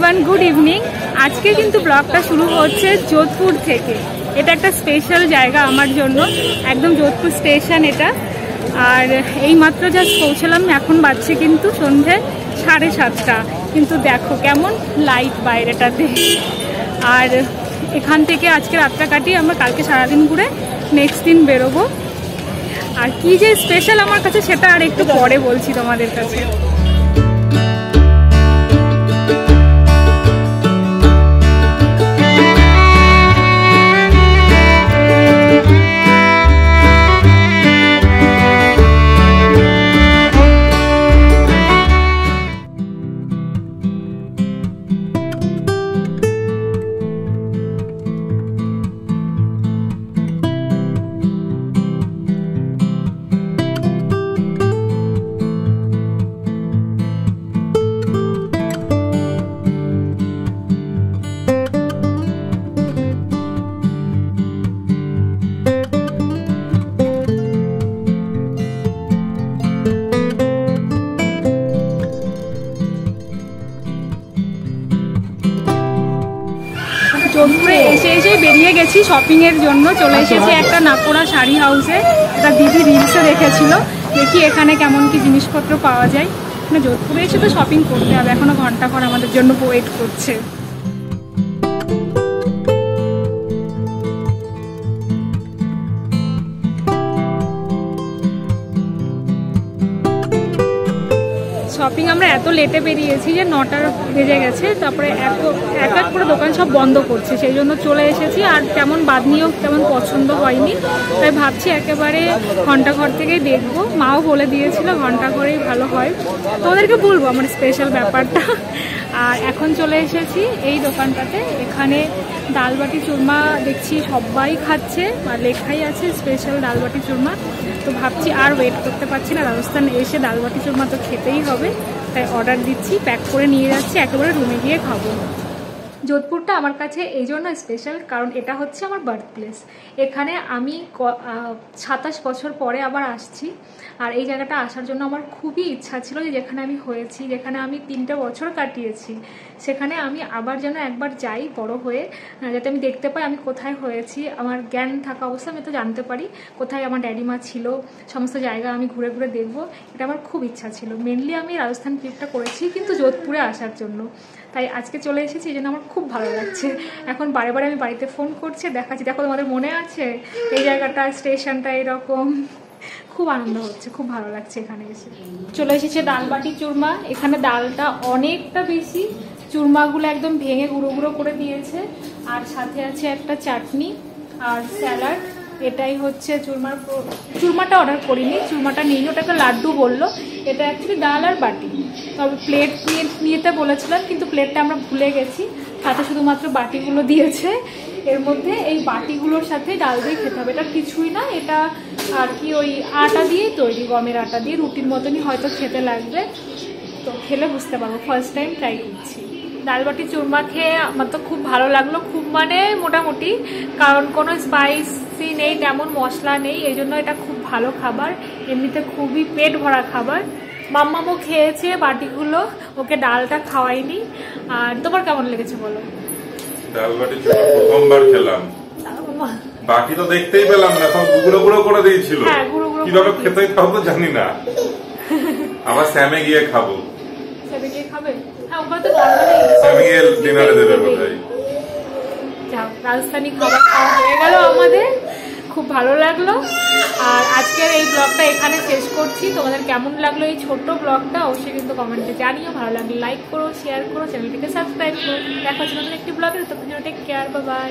Everyone, good evening. আজকে কিন্তু ব্লগটা শুরু হচ্ছে যোধপুর থেকে। এটা একটা স্পেশাল জায়গা আমার জন্য, একদম যোধপুর স্টেশন এটা। আর এই মাত্র জাস্ট পৌঁছলাম, এখন বাজছে কিন্তু সন্ধে 7:30। কিন্তু দেখো কেমন লাইট বাইরেটাতে। আর এখান থেকে আজকে রাতটা কাটিয়ে আমরা কালকে সারাদিন ঘুরে নেক্সট দিন বেরোবো। আর কি যে স্পেশাল আমার কাছে সেটা আর একটু পরে বলছি তোমাদের কাছে। যোধপুরে এসে বেরিয়ে গেছি শপিং এর জন্য। চলে এসেছি একটা নাকোড়া শাড়ি হাউসে। এটা দিদি রিলসে দেখেছিল, দেখি এখানে কেমন কি জিনিসপত্র পাওয়া যায়। মানে যোধপুরে এসে তো শপিং করতে হবে, এখনো ঘন্টা ঘর আমাদের জন্য ওয়েট করছে। শপিং আমরা এত লেটে বেরিয়েছি যে 9টা বেজে গেছে। তারপরে এক এক করে দোকান সব বন্ধ করছে, সেই জন্য চলে এসেছি। আর তেমন বাদনিও তেমন পছন্দ হয়নি, তাই ভাবছি একেবারে ঘন্টাঘর থেকেই দেখবো। মাও বলে দিয়েছিল ঘন্টাঘরেই ভালো হয়, তো ওদেরকে বলবো আমার স্পেশাল ব্যাপারটা। আর এখন চলে এসেছি এই দোকানটাতে। এখানে ডালবাটি চুরমা দেখছি সবাই খাচ্ছে, আর লেখাই আছে স্পেশাল ডালবাটি চুরমা। তো ভাবছি আর ওয়েট করতে পারছি না, রাজস্থান এসে ডালবাটি চুরমা তো খেতেই হবে। তাই অর্ডার দিচ্ছি, প্যাক করে নিয়ে যাচ্ছি, একেবারে রুমে গিয়ে খাবো। যোধপুরটা আমার কাছে এই জন্য স্পেশাল, কারণ এটা হচ্ছে আমার বার্থ প্লেস। এখানে আমি 27 বছর পরে আবার আসছি। আর এই জায়গাটা আসার জন্য আমার খুবই ইচ্ছা ছিল যে যেখানে আমি হয়েছি, যেখানে আমি 3টে বছর কাটিয়েছি, সেখানে আমি আবার যেন একবার যাই বড় হয়ে, যাতে আমি দেখতে পাই আমি কোথায় হয়েছি। আমার জ্ঞান থাকা অবস্থা আমি তো জানতে পারি কোথায় আমার ড্যাডিমা ছিল, সমস্ত জায়গা আমি ঘুরে ঘুরে দেখবো। এটা আমার খুব ইচ্ছা ছিল। মেনলি আমি রাজস্থান ট্রিপটা করেছি কিন্তু যোধপুরে আসার জন্য, তাই আজকে চলে এসেছি। এই জন্য আমার খুব ভালো লাগছে। এখন বারে বারে আমি বাড়িতে ফোন করছি, দেখাচ্ছি, দেখো তোমাদের মনে আছে এই জায়গাটা, স্টেশনটা এরকম। খুব আনন্দ হচ্ছে, খুব ভালো লাগছে এখানে এসে। চলে এসেছে ডালবাটি চুরমা। এখানে ডালটা অনেকটা বেশি, চুরমাগুলো একদম ভেঙে গুঁড়ো গুঁড়ো করে দিয়েছে। আর সাথে আছে একটা চাটনি আর স্যালাড। এটাই হচ্ছে চুরমাটা অর্ডার করিনি, চুরমাটা নিয়ে ওটাকে লাড্ডু বললো। এটা অ্যাকচুয়ালি ডাল আর বাটি। তবে প্লেট নিতে বলেছিলাম, কিন্তু প্লেটটা আমরা ভুলে গেছি, সাথে শুধুমাত্র বাটিগুলো দিয়েছে। এর মধ্যে এই বাটিগুলোর সাথে ডাল দিয়ে খেতে হবে। এটা কিছুই না, এটা আর কি ওই আটা দিয়েই তৈরি, গমের আটা দিয়ে। রুটির মতনই হয়তো খেতে লাগবে, তো খেলে বুঝতে পারবো। ফার্স্ট টাইম ট্রাই করছি। ডালবাটি চুরমা খেয়ে আমার তো খুব ভালো লাগলো, খুব মানে মোটামুটি, কারণ কোনো স্পাইসি নেই, তেমন মশলা নেই, এই জন্য এটা খুব ভালো খাবার। এমনিতে খুবই পেট ভরা খাবার। মাম্মামও খেয়েছে বাটিগুলো, ওকে ডালটা খাওয়াইনি। আর তোমার কেমন লেগেছে বলো? ডালবাটি চুরমা প্রথমবার খেলাম, বাকি তো দেখতেই পেলাম না, সব গুঁড়ো গুঁড়ো করে দিয়েছিল। কিভাবে খেতে খাবো তো জানি না, আবার স্যামে গিয়ে খাবো। স্যামে গিয়ে খাবে? হ্যাঁ, ওখানে তো স্যামে গিয়ে ডিনারে দেবে বোধহয়। রাজস্থানী খাবার খাওয়া হয়ে গেল আমাদের, খুব ভালো লাগলো। আর আজকের এই ব্লগটা এখানে শেষ করছি। তোমাদের কেমন লাগলো এই ছোট্ট ব্লগটা অবশ্যই কিন্তু কমেন্টে জানিও। ভালো লাগলে লাইক করো, শেয়ার করো, চ্যানেলটিকে সাবস্ক্রাইব করো। দেখা হচ্ছে নতুন একটি ব্লগে, তখন টেক কেয়ার, বাই বাই।